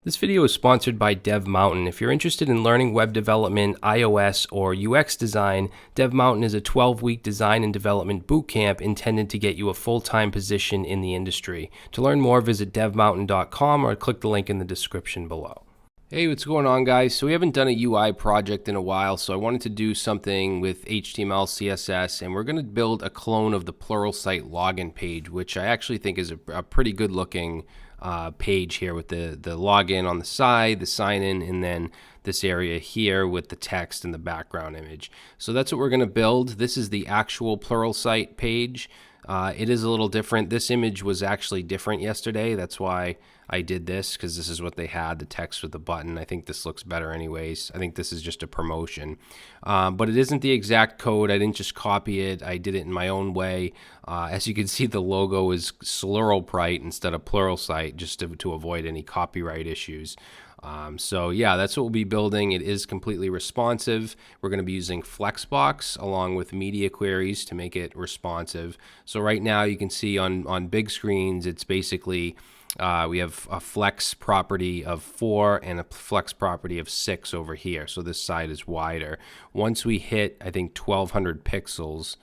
This video is sponsored by DevMountain. If you're interested in learning web development, iOS, or UX design, DevMountain is a 12-week design and development bootcamp intended to get you a full-time position in the industry. To learn more, visit devmountain.com or click the link in the description below. Hey, what's going on, guys? So we haven't done a UI project in a while, so I wanted to do something with HTML, CSS, and we're going to build a clone of the Pluralsight login page, which I actually think is a pretty good looking page here with the login on the side, the sign in, and then this area here with the text and the background image. So that's what we're going to build. This is the actual Pluralsight page. It is a little different. This image was actually different yesterday. That's why I did this, because this is what they had, the text with the button. I think this looks better anyways. I think this is just a promotion. But it isn't the exact code. I didn't just copy it. I did it in my own way. As you can see, the logo is Pluralsight instead of Pluralsight, just to avoid any copyright issues. So yeah, that's what we'll be building. It is completely responsive. We're going to be using Flexbox along with media queries to make it responsive. So right now you can see on big screens, it's basically we have a flex property of 4 and a flex property of 6 over here. So this side is wider. Once we hit, I think, 1200 pixels,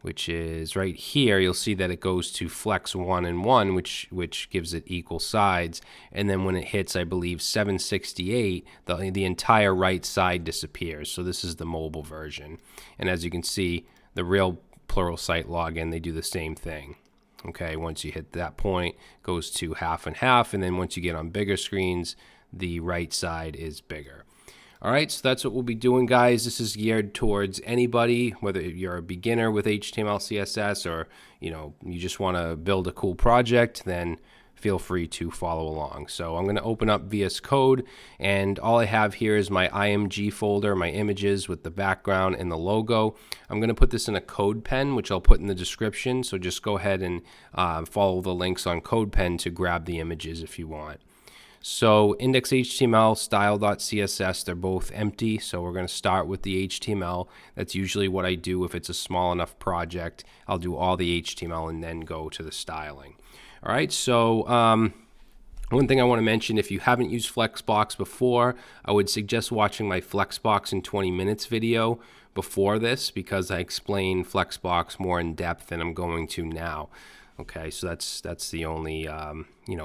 which is right here, you'll see that it goes to flex 1 and 1, which gives it equal sides. And then when it hits, I believe, 768, the entire right side disappears. So this is the mobile version. And as you can see, the real Pluralsight login, they do the same thing. Okay, once you hit that point, it goes to half and half, and then once you get on bigger screens, the right side is bigger. All right, so that's what we'll be doing, guys. This is geared towards anybody, whether you're a beginner with HTML, CSS, or you just want to build a cool project, then feel free to follow along. So I'm going to open up VS Code, and all I have here is my IMG folder, my images with the background and the logo. I'm going to put this in a CodePen, which I'll put in the description. So just go ahead and follow the links on CodePen to grab the images if you want. So index.html, style.css, they're both empty. So we're going to start with the HTML. That's usually what I do if it's a small enough project. I'll do all the HTML and then go to the styling. All right, so one thing I want to mention, if you haven't used Flexbox before, I would suggest watching my Flexbox in 20 minutes video before this, because I explain Flexbox more in depth than I'm going to now. Okay, so that's the only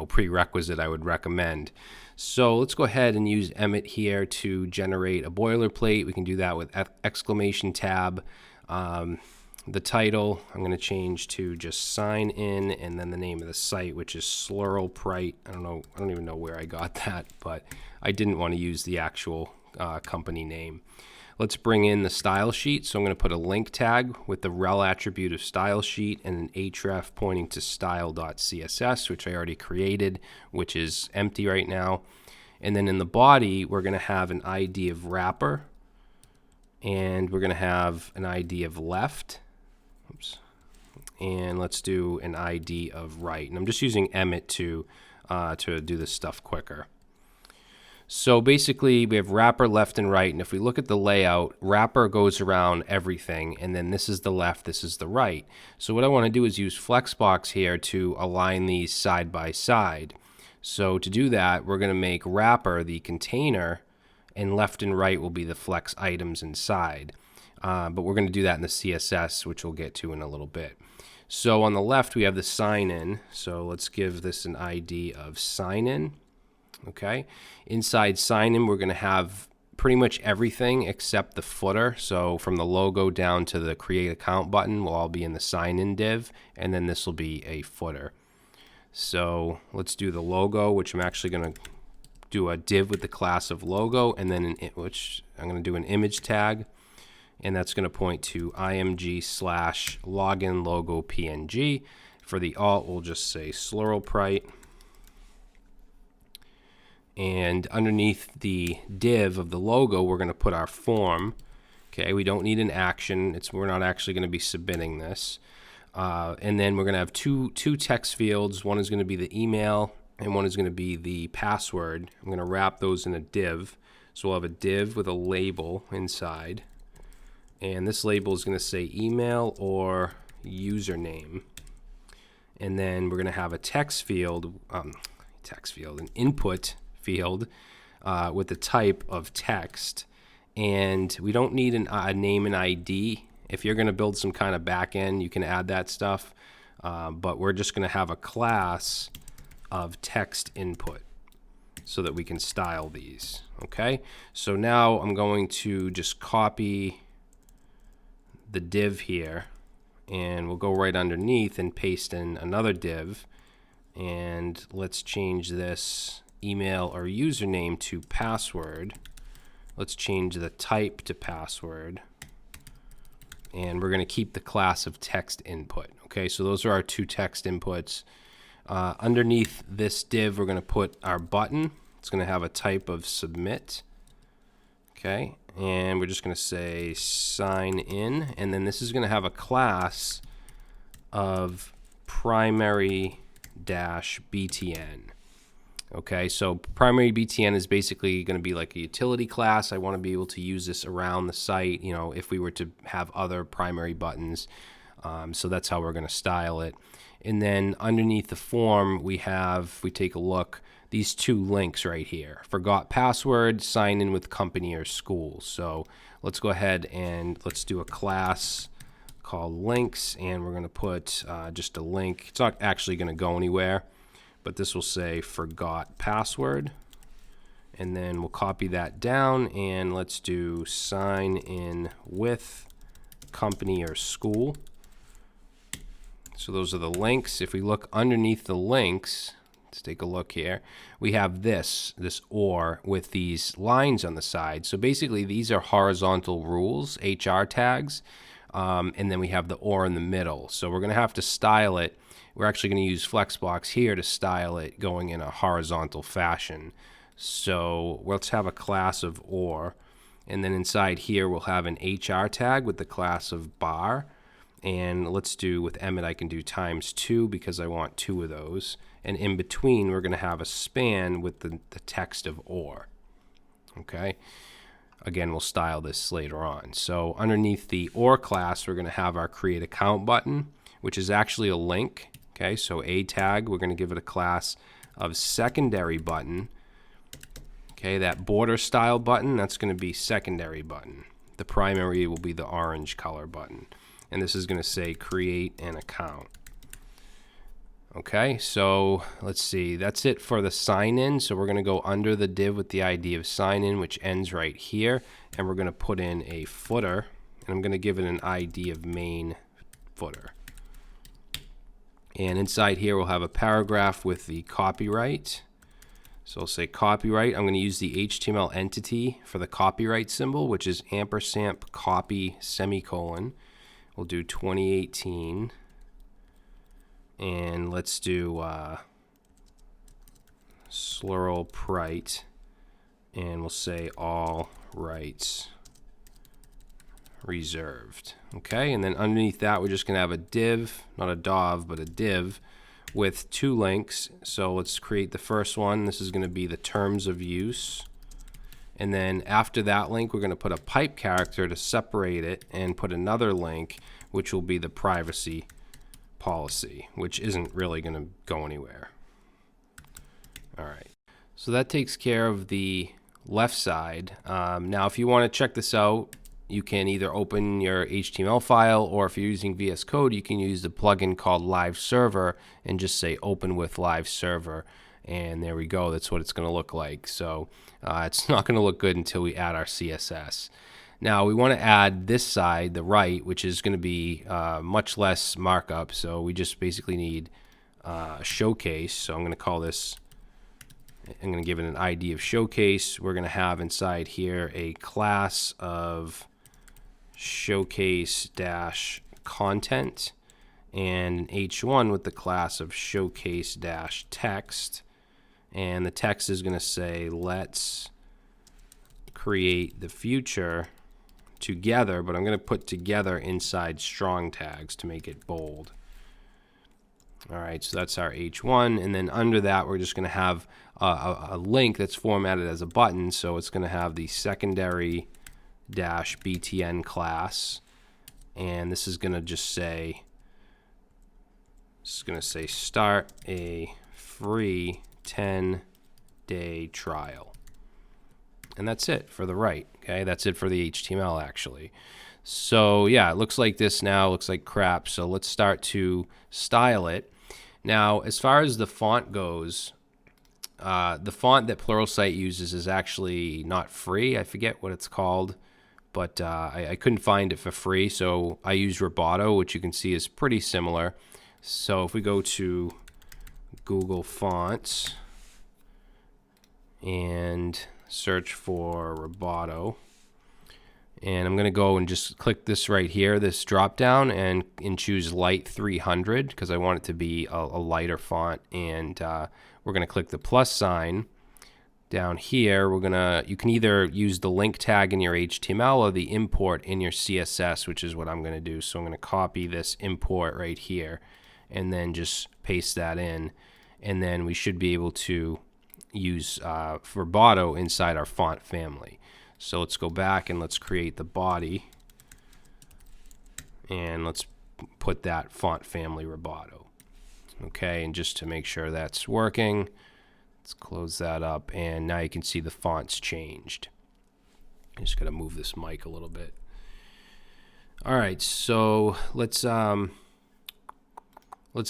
prerequisite I would recommend. So let's go ahead and use Emmet here to generate a boilerplate. We can do that with exclamation tab. The title, I'm going to change to just sign in, and then the name of the site, which is Pluralsight. I don't even know where I got that, but I didn't want to use the actual company name. Let's bring in the style sheet. So I'm going to put a link tag with the rel attribute of style sheet and an href pointing to style.css, which I already created, which is empty right now. And then in the body, we're going to have an ID of wrapper, and we're going to have an ID of left. Oops. And let's do an ID of right. And I'm just using Emmet to do this stuff quicker. So basically, we have wrapper left and right. And if we look at the layout, wrapper goes around everything. And then this is the left, this is the right. So what I want to do is use Flexbox here to align these side by side. So to do that, we're going to make wrapper the container, and left and right will be the flex items inside. But we're going to do that in the CSS, which we'll get to in a little bit. So on the left, we have the sign in. So let's give this an ID of sign in. Okay. Inside sign in, we're going to have pretty much everything except the footer. So from the logo down to the create account button will all be in the sign in div, and then this will be a footer. So let's do the logo, which I'm actually going to do a div with the class of logo, and then which I'm going to do an image tag. And that's going to point to img/login logo png. For the alt, we'll just say Pluralsight. And underneath the div of the logo, we're going to put our form. Okay, we don't need an action. We're not actually going to be submitting this. And then we're going to have two text fields. One is going to be the email, and one is going to be the password. I'm going to wrap those in a div. So we'll have a div with a label inside. And this label is going to say email or username. And then we're going to have a text field, an input field with the type of text. And we don't need a name and ID. If you're going to build some kind of backend, you can add that stuff. But we're just going to have a class of text input so that we can style these. Okay, so now I'm going to just copy the div here, and we'll go right underneath and paste in another div. And let's change this email or username to password. Let's change the type to password. And we're going to keep the class of text input. Okay, so those are our two text inputs. Underneath this div, we're going to put our button. It's going to have a type of submit. Okay, and we're just going to say sign in. And then this is going to have a class of primary-btn. Okay, so primary BTN is basically going to be like a utility class. I want to be able to use this around the site, you know, if we were to have other primary buttons. So that's how we're going to style it. And then underneath the form, we have, if we take a look, these two links right here. Forgot password, sign in with company or school. So let's go ahead and let's do a class called links, and we're going to put just a link. It's not actually going to go anywhere, but this will say forgot password. And then we'll copy that down, and let's do sign in with company or school. So those are the links. If we look underneath the links, let's take a look here. We have this or with these lines on the side. So basically these are horizontal rules, HR tags, and then we have the or in the middle. So we're going to have to style it. We're actually going to use Flexbox here to style it going in a horizontal fashion. So let's have a class of or, and then inside here we'll have an HR tag with the class of bar. And let's do with Emmet, I can do ×2 because I want 2 of those. And in between, we're going to have a span with the text of or. Okay. Again, we'll style this later on. So underneath the or class, we're going to have our create account button, which is actually a link. Okay. So a tag, we're going to give it a class of secondary button. Okay. That border style button, that's going to be secondary button. The primary will be the orange color button. And this is going to say create an account. Okay, so let's see. That's it for the sign in. So we're going to go under the div with the ID of sign in, which ends right here. And we're going to put in a footer. And I'm going to give it an ID of main footer. And inside here, we'll have a paragraph with the copyright. So I'll say copyright. I'm going to use the HTML entity for the copyright symbol, which is ampersand copy semicolon. We'll do 2018, and let's do Pluralsight, and we'll say all rights reserved. Okay, and then underneath that, we're just going to have a div, not a dov, but a div with 2 links. So let's create the first one. This is going to be the terms of use. And then after that link, we're going to put a pipe character to separate it and put another link, which will be the privacy policy, which isn't really going to go anywhere. All right. So that takes care of the left side. Now, if you want to check this out, you can either open your HTML file, or if you're using VS Code, you can use the plugin called Live Server and just say open with Live Server. And there we go. That's what it's going to look like. So it's not going to look good until we add our CSS. Now we want to add this side, the right, which is going to be much less markup. So we just basically need a showcase. So I'm going to call this, I'm going to give it an ID of showcase. We're going to have inside here a class of showcase-content and an H1 with the class of showcase-text. And the text is going to say, let's create the future together, but I'm going to put together inside strong tags to make it bold. All right, so that's our H1. And then under that, we're just going to have a link that's formatted as a button. So it's going to have the secondary-btn class. And this is going to just say, start a free 10 day trial. And that's it for the right. Okay, that's it for the HTML actually. So yeah, it looks like this now, looks like crap. So let's start to style it. Now, as far as the font goes, the font that Pluralsight uses is actually not free. I forget what it's called, but I couldn't find it for free. So I use Roboto, which you can see is pretty similar. So if we go to Google Fonts and search for Roboto, and I'm going to go and just click this right here, this drop down, and choose light 300 because I want it to be a lighter font. And we're going to click the plus sign down here. You can either use the link tag in your HTML or the import in your CSS, which is what I'm going to do. So I'm going to copy this import right here and then just paste that in, and then we should be able to use Roboto inside our font family. So let's go back and let's create the body, and let's put that font family Roboto. Okay, and just to make sure that's working, let's close that up, and now you can see the font's changed. I just got to move this mic a little bit. All right, so let's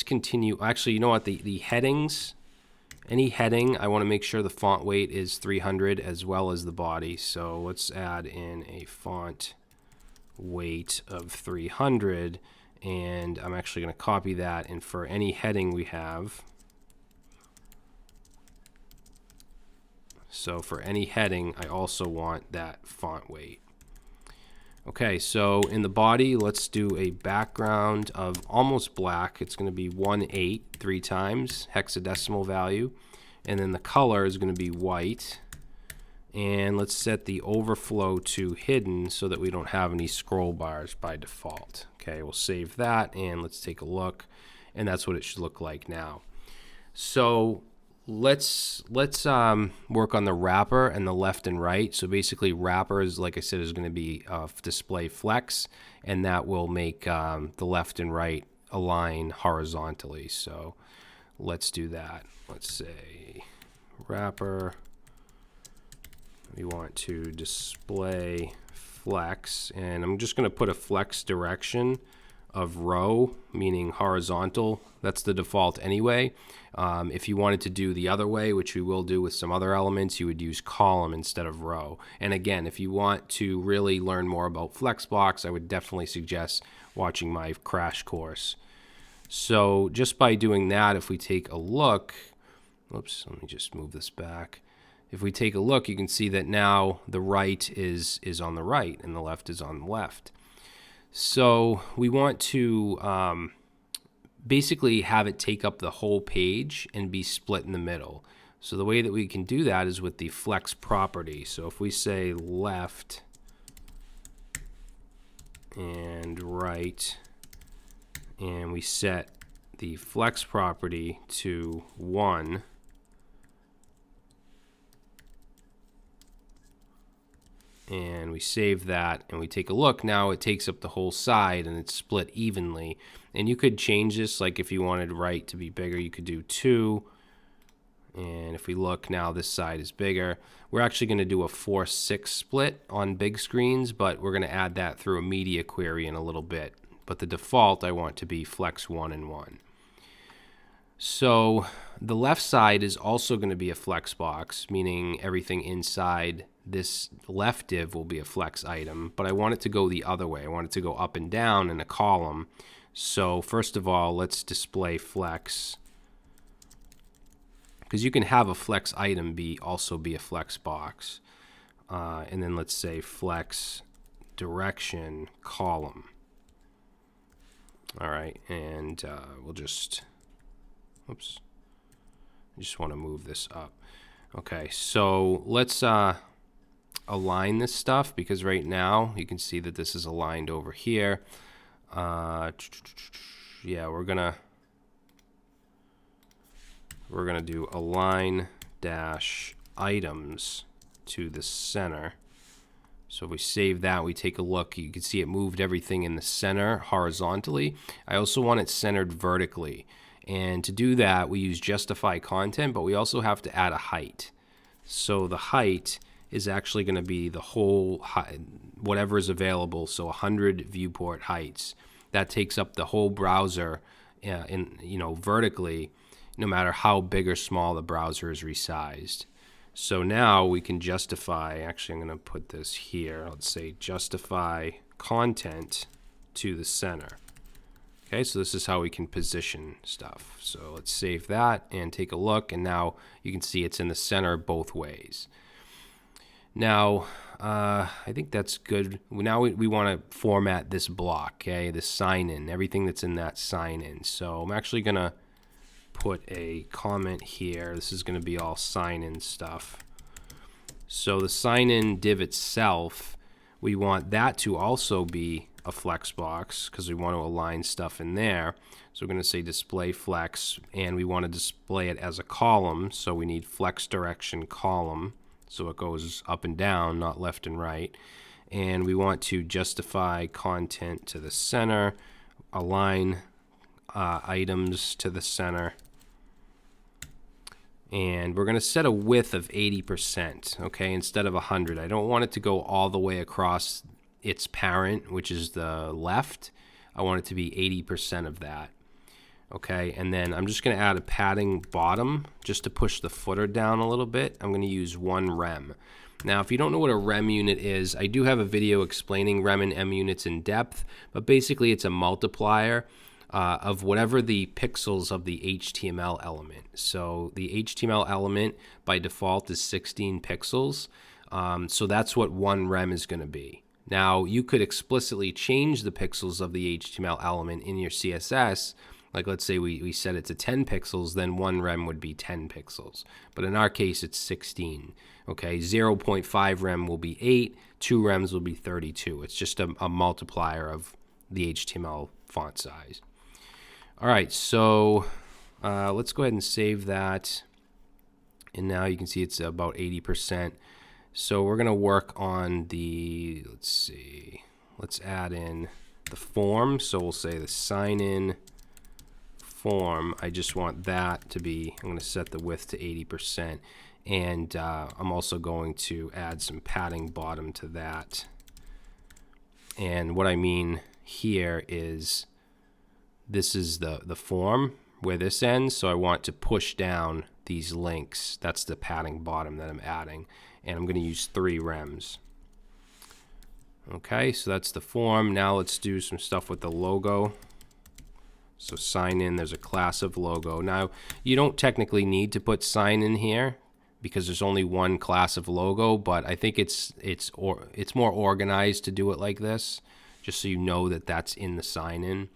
continue. Actually, you know what? The headings. Any heading, I want to make sure the font weight is 300 as well as the body. So let's add in a font weight of 300, and I'm actually going to copy that. And for any heading we have, so for any heading, I also want that font weight. Okay, so in the body, let's do a background of almost black. It's going to be 1.8 3 times, hexadecimal value. And then the color is going to be white. And let's set the overflow to hidden so that we don't have any scroll bars by default. Okay, we'll save that, and let's take a look. And that's what it should look like now. So let's work on the wrapper and the left and right. So basically wrapper is, like I said, is going to be display flex, and that will make the left and right align horizontally. So let's do that. Let's say wrapper, we want to display flex, and I'm just going to put a flex direction of row, meaning horizontal. That's the default anyway. If you wanted to do the other way, which we will do with some other elements, you would use column instead of row. And again, if you want to really learn more about Flexbox, I would definitely suggest watching my crash course. So just by doing that, if we take a look, whoops, let me just move this back. If we take a look, you can see that now the right is on the right and the left is on the left. So we want to basically have it take up the whole page and be split in the middle. So the way that we can do that is with the flex property. So if we say left and right, and we set the flex property to 1, and we save that, and we take a look, now it takes up the whole side and it's split evenly. And you could change this, like if you wanted right to be bigger, you could do 2. And if we look now, this side is bigger. We're actually going to do a 4:6 split on big screens, but we're going to add that through a media query in a little bit. But the default I want to be flex 1 and 1. So the left side is also going to be a flex box, meaning everything inside this left div will be a flex item, but I want it to go the other way. I want it to go up and down in a column. So first of all, let's display flex, because you can have a flex item also be a flex box. And then let's say flex direction column. All right, and we'll just, oops, I just want to move this up. Okay, so let's align this stuff, because right now you can see that this is aligned over here. Yeah, we're gonna do align dash items to the center. So if we save that, we take a look, you can see it moved everything in the center horizontally. I also want it centered vertically. And to do that, we use justify content, but we also have to add a height. So the height is actually going to be the whole height, whatever is available. So 100 viewport heights. That takes up the whole browser, vertically, no matter how big or small the browser is resized. So now we can justify. Actually, I'm going to put this here. Let's say justify content to the center. Okay, so this is how we can position stuff. So let's save that and take a look, and now you can see it's in the center both ways. Now, I think that's good. Now we want to format this block, okay, the sign in, everything that's in that sign in. So I'm actually going to put a comment here. This is going to be all sign in stuff. So the sign in div itself, we want that to also be a Flexbox because we want to align stuff in there. So we're going to say display flex, and we want to display it as a column. So we need flex direction column. So it goes up and down, not left and right. And we want to justify content to the center, align items to the center. And we're going to set a width of 80%, okay, instead of 100. I don't want it to go all the way across its parent, which is the left. I want it to be 80% of that. Okay, and then I'm just going to add a padding bottom just to push the footer down a little bit. I'm going to use 1 rem. Now, if you don't know what a rem unit is, I do have a video explaining rem and em units in depth, but basically it's a multiplier of whatever the pixels of the HTML element. So the HTML element by default is 16 pixels. So that's what 1 rem is going to be. Now, you could explicitly change the pixels of the HTML element in your CSS. Like, let's say we set it to 10 pixels, then 1 rem would be 10 pixels. But in our case, it's 16. Okay, 0.5 rem will be 8, 2 rems will be 32. It's just a multiplier of the HTML font size. All right, so let's go ahead and save that. And now you can see it's about 80%. So we're going to work on the, let's see, let's add in the form. So we'll say the sign in form. I just want that to be, I'm going to set the width to 80%. And I'm also going to add some padding bottom to that. And what I mean here is this is the form where this ends. So I want to push down these links. That's the padding bottom that I'm adding. And I'm going to use 3 rems. Okay, so that's the form. Now let's do some stuff with the logo. So sign in, there's a class of logo. Now, you don't technically need to put sign in here because there's only one class of logo, but I think it's more organized to do it like this, just so you know that that's in the sign in.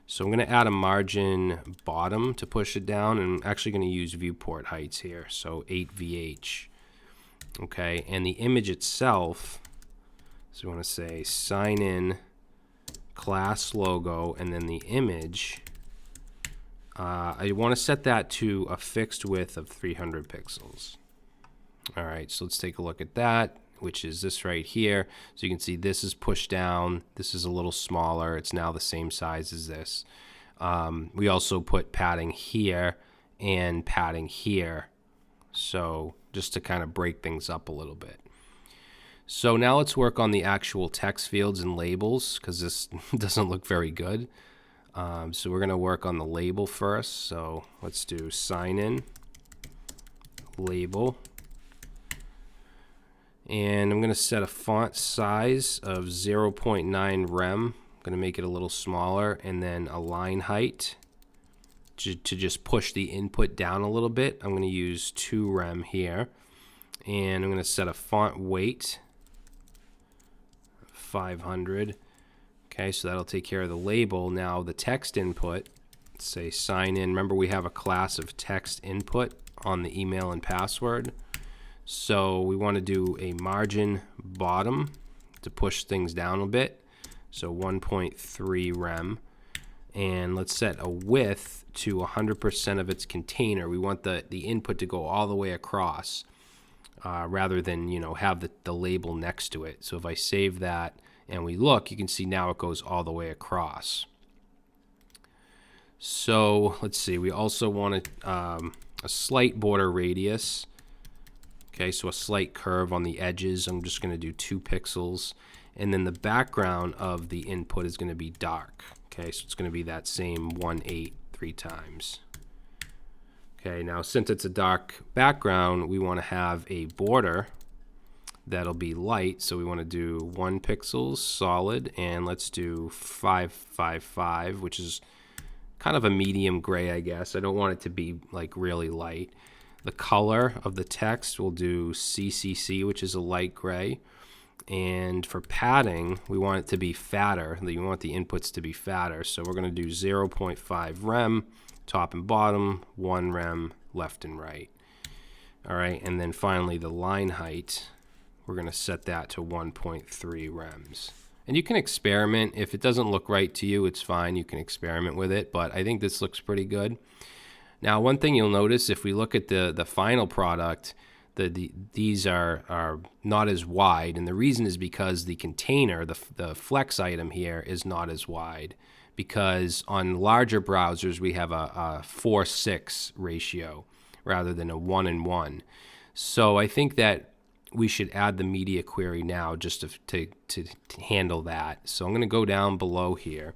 So I'm going to add a margin bottom to push it down, and I'm actually going to use viewport heights here, so 8 VH. Okay, and the image itself, so we want to say sign in class logo, and then the image, I want to set that to a fixed width of 300 pixels. All right, so let's take a look at that, which is this right here. So you can see this is pushed down. This is a little smaller. It's now the same size as this. We also put padding here and padding here. So just to kind of break things up a little bit. So now let's work on the actual text fields and labels because this doesn't look very good. So we're going to work on the label first. So let's do sign in, label. And I'm going to set a font size of 0.9 rem. I'm going to make it a little smaller, and then a line height to just push the input down a little bit. I'm going to use 2 rem here, and I'm going to set a font weight 500. Okay, so that'll take care of the label. Now the text input, let's say sign in. Remember, we have a class of text input on the email and password. So we want to do a margin bottom to push things down a bit. So 1.3 rem. And let's set a width to 100% of its container. We want the input to go all the way across rather than, have the label next to it. So if I save that and we look, you can see now it goes all the way across. So let's see, we also want a slight border radius. Okay, so a slight curve on the edges. I'm just going to do 2 pixels. And then the background of the input is going to be dark. Okay, so it's going to be that same 1/8 3 times. Okay, now since it's a dark background, we want to have a border that'll be light. So we want to do 1 pixel solid, and let's do 555, which is kind of a medium gray, I guess. I don't want it to be like really light. The color of the text we'll do CCC, which is a light gray. And for padding, we want it to be fatter. We want the inputs to be fatter. So we're going to do 0.5 rem, top and bottom, 1 rem, left and right. All right, and then finally the line height, we're going to set that to 1.3 rems. And you can experiment. If it doesn't look right to you, it's fine. You can experiment with it, but I think this looks pretty good. Now, one thing you'll notice if we look at the final product, these are not as wide, and the reason is because the container, the Flex item here, is not as wide, because on larger browsers we have a 4:6 ratio rather than a 1:1. So I think that we should add the media query now just to handle that. So I'm going to go down below here,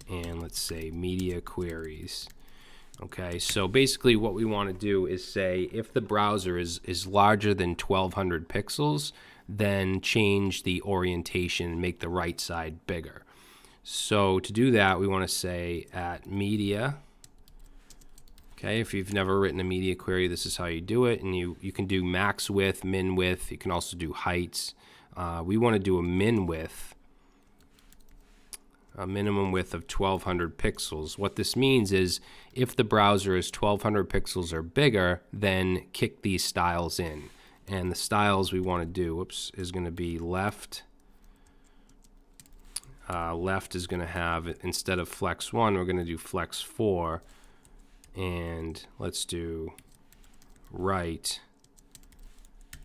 and let's say media queries. Okay, so basically what we want to do is say if the browser is larger than 1200 pixels, then change the orientation and make the right side bigger. So to do that, we want to say at media. Okay, if you've never written a media query, this is how you do it. And you can do max width, min width. You can also do heights. We want to do a min width, a minimum width of 1200 pixels. What this means is if the browser is 1200 pixels or bigger, then kick these styles in. And the styles we want to do, is going to be left. Left is going to have, instead of Flex 1, we're going to do Flex 4. And let's do right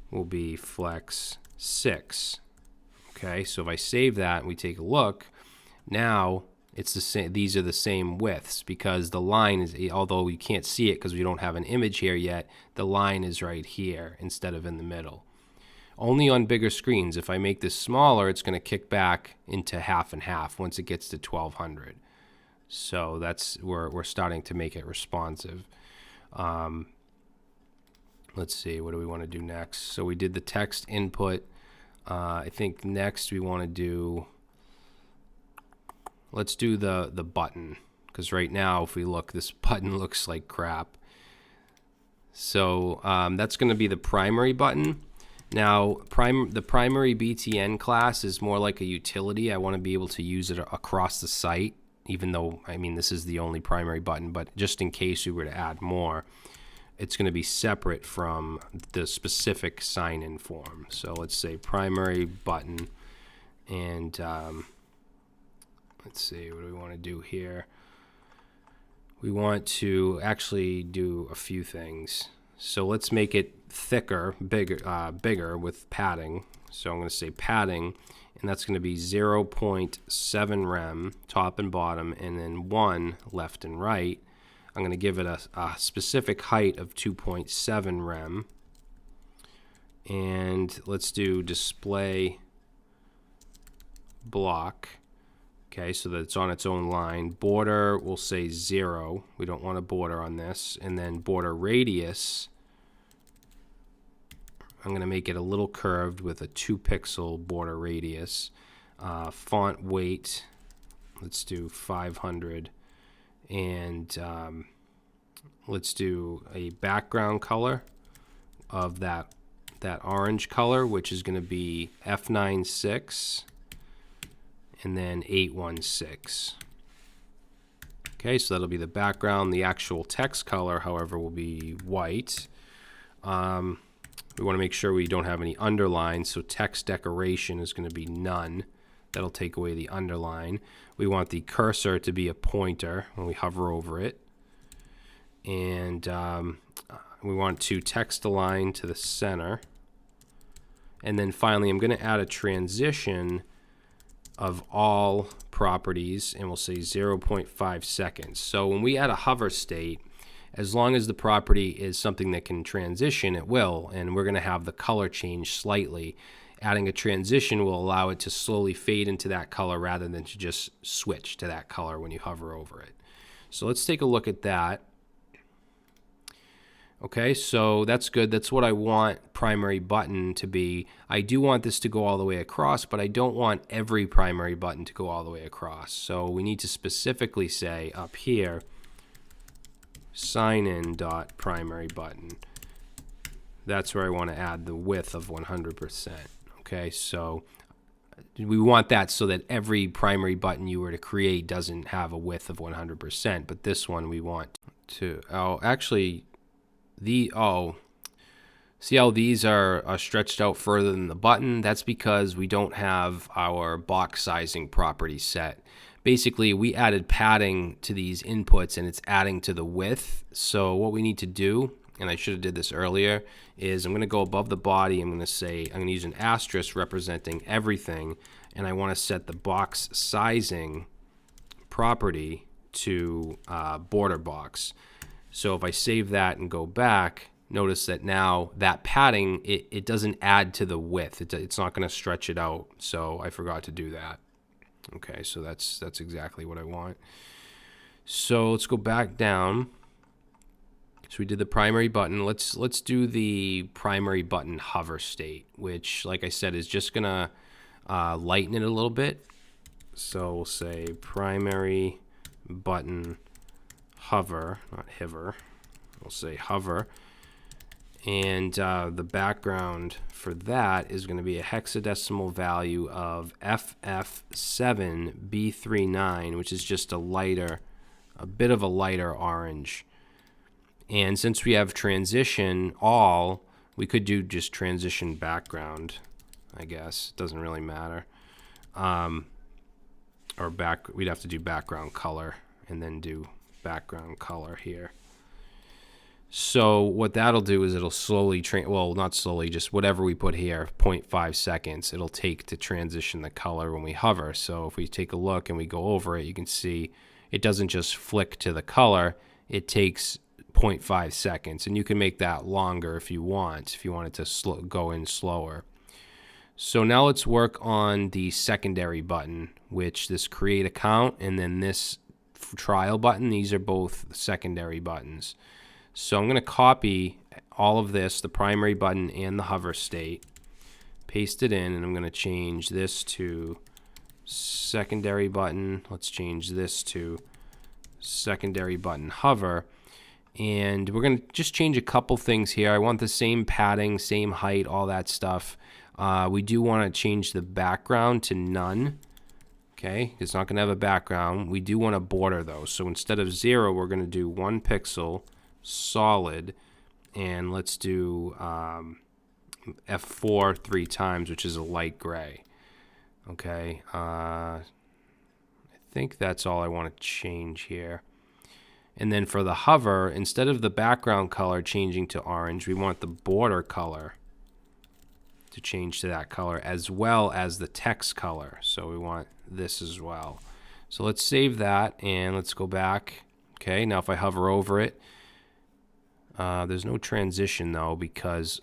will be Flex 6. Okay, so if I save that and we take a look, now it's the same. These are the same widths because the line is, although you can't see it because we don't have an image here yet, the line is right here instead of in the middle. Only on bigger screens. If I make this smaller, it's going to kick back into half and half once it gets to 1200. So that's we're starting to make it responsive. Let's see, what do we want to do next? So we did the text input. I think next we want to do, let's do the button, because right now if we look, this button looks like crap. So that's going to be the primary button. Now the primary BTN class is more like a utility. I want to be able to use it across the site, even though, I mean, this is the only primary button, but just in case we were to add more, it's going to be separate from the specific sign-in form. So let's say primary button, and let's see, what do we want to do here? We want to actually do a few things. So let's make it thicker, bigger with padding. So I'm going to say padding, and that's going to be 0.7 rem, top and bottom, and then 1 left and right. I'm going to give it a specific height of 2.7 rem. And let's do display block. Okay, so that it's on its own line. Border, we'll say 0. We don't want a border on this. And then border radius, I'm going to make it a little curved with a 2-pixel border radius. Font weight, let's do 500. And let's do a background color of that orange color, which is going to be F96 and then 816. Okay, so that'll be the background. The actual text color, however, will be white. We want to make sure we don't have any underlines, so text decoration is going to be none. That'll take away the underline. We want the cursor to be a pointer when we hover over it. And we want to text align to the center. And then finally, I'm going to add a transition of all properties, and we'll say 0.5 seconds. So when we add a hover state, As long as the property is something that can transition, it will, and we're going to have the color change slightly. Adding a transition will allow it to slowly fade into that color rather than to just switch to that color when you hover over it. So let's take a look at that. Okay, so that's good. That's what I want primary button to be. I do want this to go all the way across, but I don't want every primary button to go all the way across. So we need to specifically say up here, sign in dot primary button. That's where I want to add the width of 100%. Okay, so we want that so that every primary button you were to create doesn't have a width of 100%, but this one we want to, actually, see how these are stretched out further than the button? That's because we don't have our box sizing property set. Basically, we added padding to these inputs and it's adding to the width. So what we need to do, and I should have did this earlier, is I'm going to go above the body. I'm going to say, I'm going to use an asterisk representing everything, and I want to set the box sizing property to border box. So if I save that and go back, notice that now that padding, it doesn't add to the width. It's not going to stretch it out. So I forgot to do that. Okay, so that's exactly what I want. So let's go back down. So we did the primary button. Let's do the primary button hover state, which, like I said, is just gonna lighten it a little bit. So we'll say primary button hover, not hiver. We'll say hover, and the background for that is going to be a hexadecimal value of FF7B39, which is just a bit of a lighter orange. And since we have transition all, we could do just transition background, I guess. It doesn't really matter. We'd have to do background color and then do background color here. So what that'll do is it'll slowly, well, not slowly, just whatever we put here, 0.5 seconds, it'll take to transition the color when we hover. So if we take a look and we go over it, you can see it doesn't just flick to the color, it takes 0.5 seconds, and you can make that longer if you want it to go in slower. So now let's work on the secondary button, which this create account and then this trial button. These are both secondary buttons. So I'm going to copy all of this, the primary button and the hover state, paste it in, and I'm going to change this to secondary button. Let's change this to secondary button hover. And we're going to just change a couple things here. I want the same padding, same height, all that stuff. We do want to change the background to none. Okay, it's not going to have a background. We do want a border though. So instead of 0, we're going to do 1 pixel solid. And let's do F4 3 times, which is a light gray. Okay, I think that's all I want to change here. And then for the hover, instead of the background color changing to orange, we want the border color to change to that color, as well as the text color. So we want this as well. So let's save that and let's go back. Okay, now if I hover over it, there's no transition though, because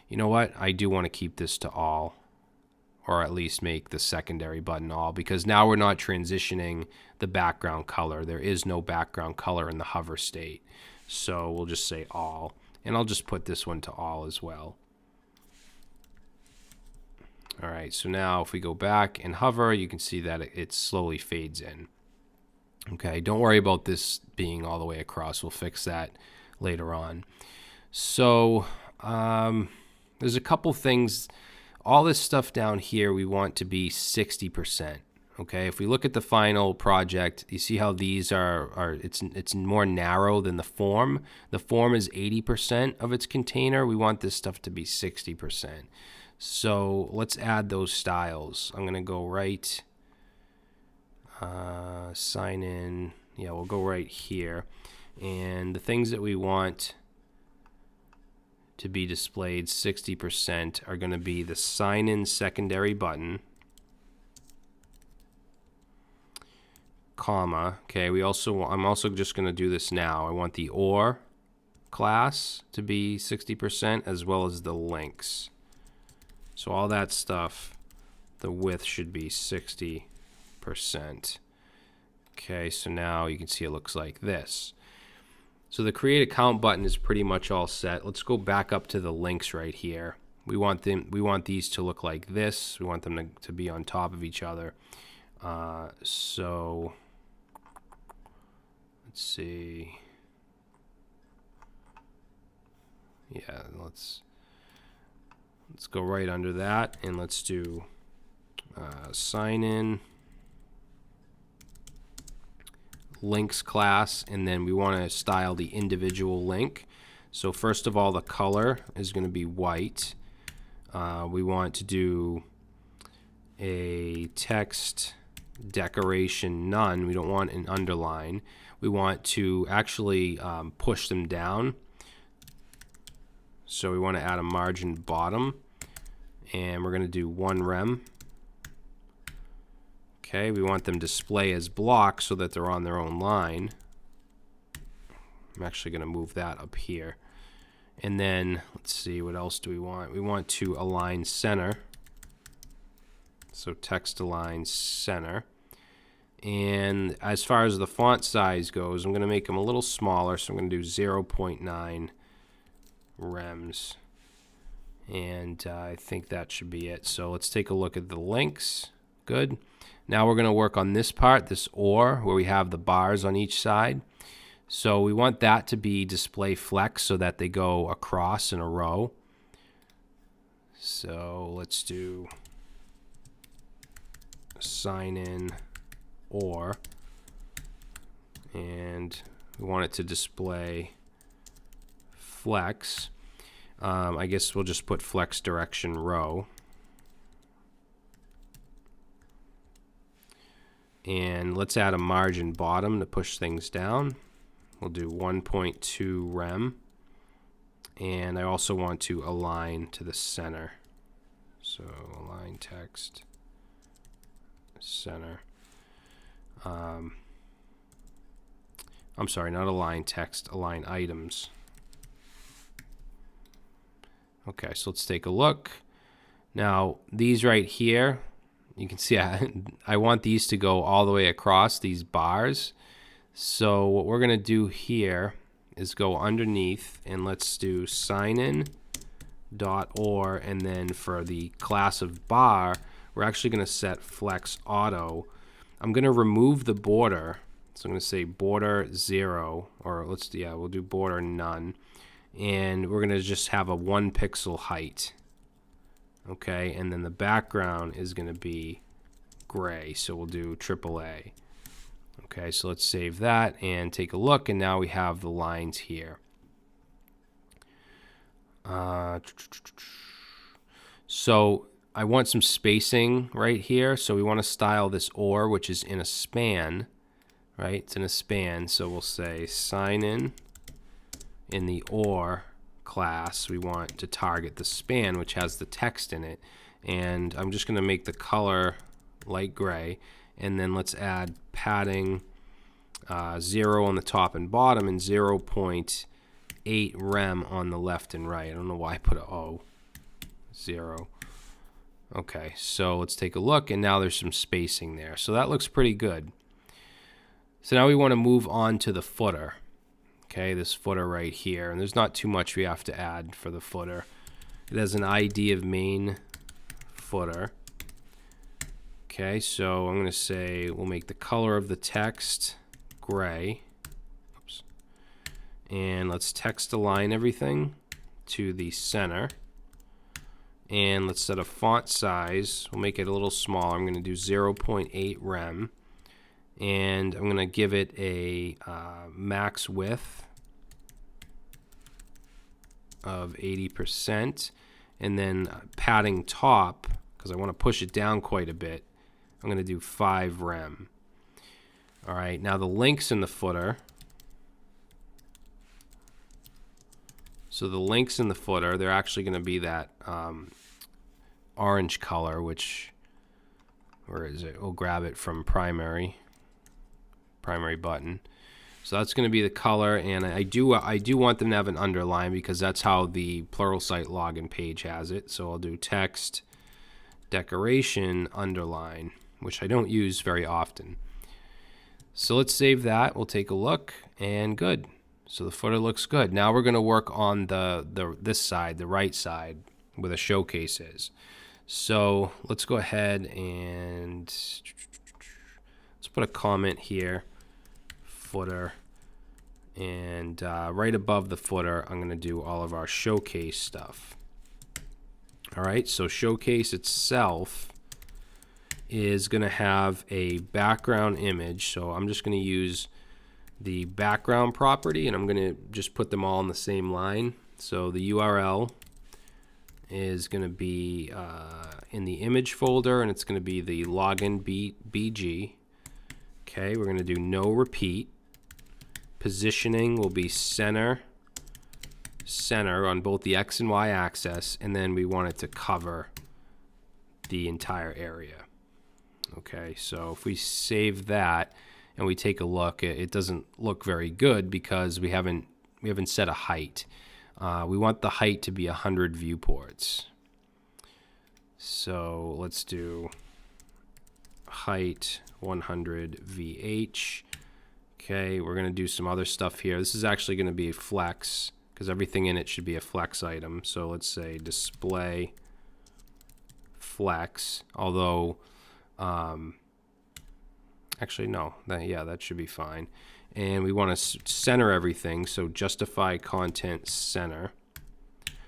you know what? I do want to keep this to all, or at least make the secondary button all, because now we're not transitioning the background color. There is no background color in the hover state. So we'll just say all, and I'll just put this one to all as well. All right, so now if we go back and hover, you can see that it slowly fades in. Okay, don't worry about this being all the way across. We'll fix that later on. So there's a couple things. All this stuff down here we want to be 60%. Okay, if we look at the final project, you see how these it's more narrow than the form. The form is 80% of its container. We want this stuff to be 60%. So let's add those styles. I'm going to go right, sign in. Yeah, we'll go right here. And the things that we want to be displayed 60% are going to be the sign in secondary button, comma. Okay, I'm also just going to do this now. I want the or class to be 60%, as well as the links. So all that stuff, the width should be 60%. Okay, so now you can see it looks like this. So the create account button is pretty much all set. Let's go back up to the links right here. We want these to look like this. We want them to be on top of each other. So let's see. Yeah, let's go right under that, and let's do sign in links class, and then we want to style the individual link. So first of all, the color is going to be white. We want to do a text decoration none. We don't want an underline. We want to actually push them down. So we want to add a margin bottom, and we're going to do 1 rem. Okay, we want them display as blocks so that they're on their own line. I'm actually going to move that up here. And then let's see, what else do we want? We want to align center. So text align center. And as far as the font size goes, I'm going to make them a little smaller. So I'm going to do 0.9 rems. And I think that should be it. So let's take a look at the links. Good. Now we're going to work on this part, this or, where we have the bars on each side. So we want that to be display flex so that they go across in a row. So let's do sign in or, and we want it to display flex. I guess we'll just put flex direction row. And let's add a margin bottom to push things down. We'll do 1.2 rem. And I also want to align to the center. So align text, center. I'm sorry, not align text, align items. Okay, so let's take a look. Now, these right here, you can see I want these to go all the way across these bars. So what we're going to do here is go underneath, and let's do sign in dot or, and then for the class of bar, we're actually going to set flex auto. I'm going to remove the border. So I'm going to say border 0, or we'll do border none. And we're going to just have a 1 pixel height. Okay, and then the background is going to be gray, so we'll do AAA. Okay, so let's save that and take a look, and now we have the lines here. So I want some spacing right here, so we want to style this or, which is in a span, right? It's in a span, so we'll say sign in the or class. We want to target the span, which has the text in it, and I'm just going to make the color light gray, and then let's add padding 0 on the top and bottom and 0.8 rem on the left and right. I don't know why I put a O. 0. Okay, so let's take a look, and now there's some spacing there. So that looks pretty good. So now we want to move on to the footer. Okay, this footer right here, and there's not too much we have to add for the footer. It has an ID of main footer. Okay, so I'm going to say we'll make the color of the text gray. Oops. And let's text align everything to the center. And let's set a font size. We'll make it a little smaller. I'm going to do 0.8 rem. And I'm going to give it a max width of 80%. And then padding top, because I want to push it down quite a bit, I'm going to do 5 rem. All right, now the links in the footer. So the links in the footer, they're actually going to be that orange color, which, where is it? We'll grab it from primary button. So that's going to be the color, and I do want them to have an underline because that's how the Pluralsight login page has it. So I'll do text decoration underline, which I don't use very often. So let's save that. We'll take a look, and good. So the footer looks good. Now we're going to work on this side, the right side, where the showcase is. So let's go ahead and let's put a comment here. Footer, and right above the footer I'm going to do all of our showcase stuff. Alright, so showcase itself is going to have a background image, so I'm just going to use the background property and I'm going to just put them all on the same line. So the URL is going to be in the image folder, and it's going to be the login BG. Okay, we're going to do no repeat. Positioning will be center on both the X and Y axis, and then we want it to cover the entire area. Okay, so if we save that and we take a look, it doesn't look very good because we haven't set a height. We want the height to be 100 viewports. So let's do height 100 VH. Okay, we're going to do some other stuff here. This is actually going to be a flex because everything in it should be a flex item. So let's say display flex, although actually no, that should be fine. And we want to center everything, so justify content center.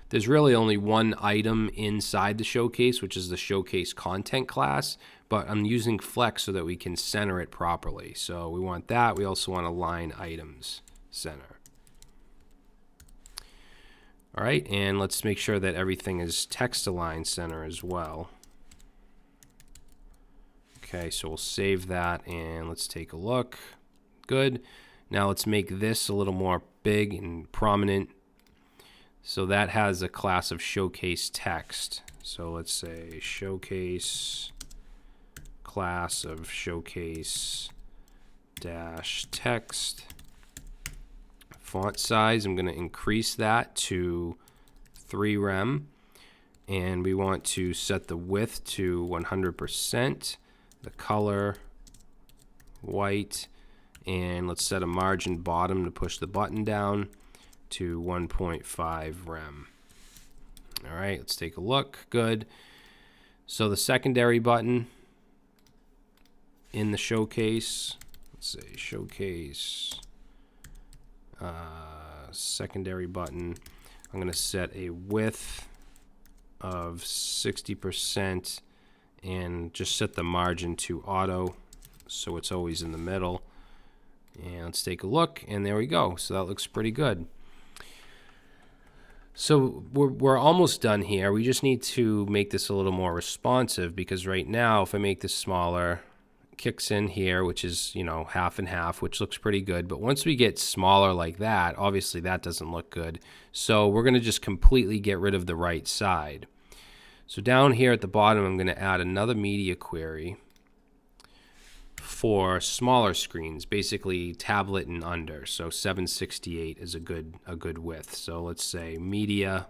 There's really only one item inside the showcase, which is the showcase content class, but I'm using flex so that we can center it properly. So we want that. We also want align items center. All right, and let's make sure that everything is text align center as well. Okay, so we'll save that and let's take a look. Good. Now let's make this a little more big and prominent. So that has a class of showcase text. So let's say showcase class of showcase dash text. Font size, I'm going to increase that to 3 rem. And we want to set the width to 100%. The color white. And let's set a margin bottom to push the button down to 1.5 rem. All right, let's take a look. Good. So the secondary button in the showcase, let's say showcase secondary button, I'm going to set a width of 60% and just set the margin to auto so it's always in the middle. And let's take a look, and there we go. So that looks pretty good. So we're almost done here. We just need to make this a little more responsive, because right now if I make this smaller, it kicks in here, which is, you know, half and half, which looks pretty good. But once we get smaller like that, obviously that doesn't look good. So we're going to just completely get rid of the right side. So down here at the bottom, I'm going to add another media query for smaller screens, basically tablet and under. So 768 is a good width. So let's say media,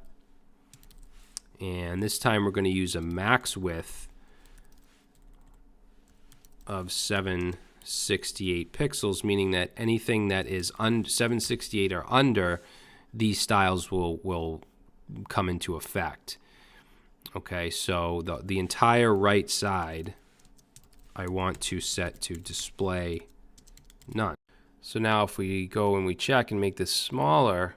and this time we're going to use a max width of 768 pixels, meaning that anything that is 768 or under, these styles will come into effect. Okay, so the entire right side I want to set to display none. So now if we go and we check and make this smaller,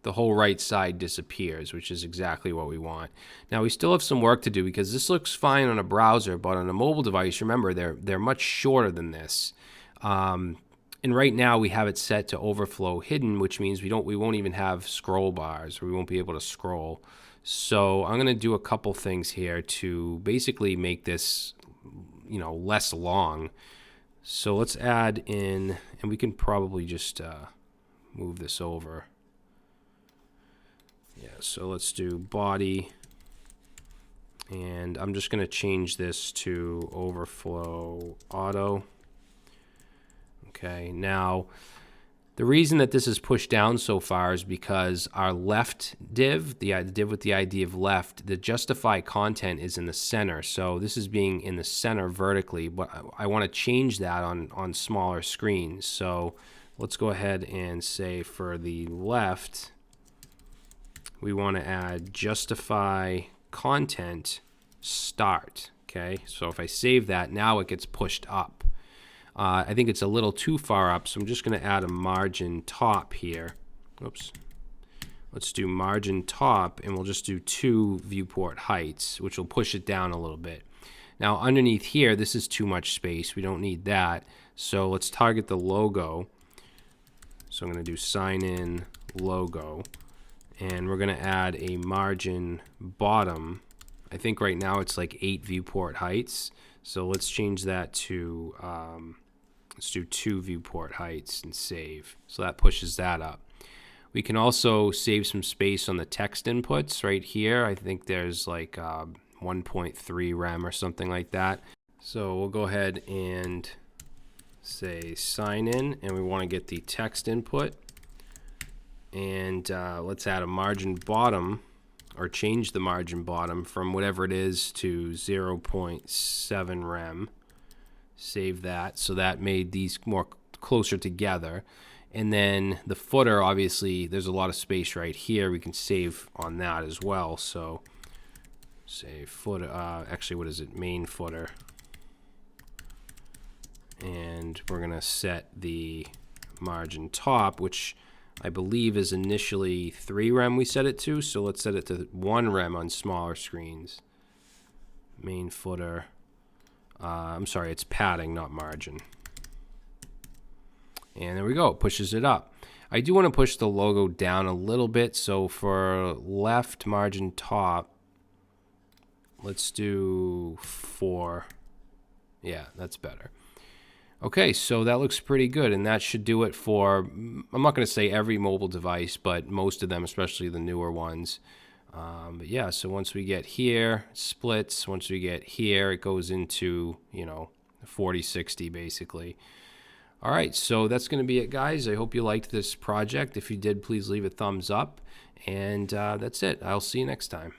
the whole right side disappears, which is exactly what we want. Now we still have some work to do, because this looks fine on a browser, but on a mobile device, remember, they're much shorter than this. And right now we have it set to overflow hidden, which means we won't even have scroll bars, or we won't be able to scroll. So I'm going to do a couple things here to basically make this, you know, less long. So let's add in, and we can probably just move this over. Yeah, so let's do body, and I'm just going to change this to overflow auto. Okay, now The reason that this is pushed down so far is because our left div, the div with the ID of left, the justify content is in the center. So this is being in the center vertically, but I want to change that on smaller screens. So let's go ahead and say for the left, we want to add justify content start. Okay, so if I save that, now it gets pushed up. I think it's a little too far up, so I'm just going to add a margin top here. Oops. Let's do margin top, and we'll just do 2 viewport heights, which will push it down a little bit. Now underneath here, this is too much space. We don't need that. So let's target the logo. So I'm going to do sign in logo, and we're going to add a margin bottom. I think right now it's like 8 viewport heights. So let's change that to let's do 2 viewport heights and save. So that pushes that up. We can also save some space on the text inputs right here. I think there's like 1.3 rem or something like that. So we'll go ahead and say sign in, and we want to get the text input. And let's add a margin bottom, or change the margin bottom from whatever it is to 0.7 rem. Save that. So that made these more closer together. And then the footer, obviously, there's a lot of space right here. We can save on that as well. So say footer, actually, what is it? Main footer. And we're going to set the margin top, which I believe is initially 3 rem we set it to. So let's set it to 1 rem on smaller screens. Main footer. I'm sorry, it's padding, not margin. And there we go, it pushes it up. I do want to push the logo down a little bit, so for left margin top, let's do 4. Yeah, that's better. Okay, so that looks pretty good, and that should do it for, I'm not going to say every mobile device, but most of them, especially the newer ones. But yeah, so once we get here, splits. Once we get here, it goes into, 40/60 basically. All right, so that's going to be it, guys. I hope you liked this project. If you did, please leave a thumbs up. And that's it. I'll see you next time.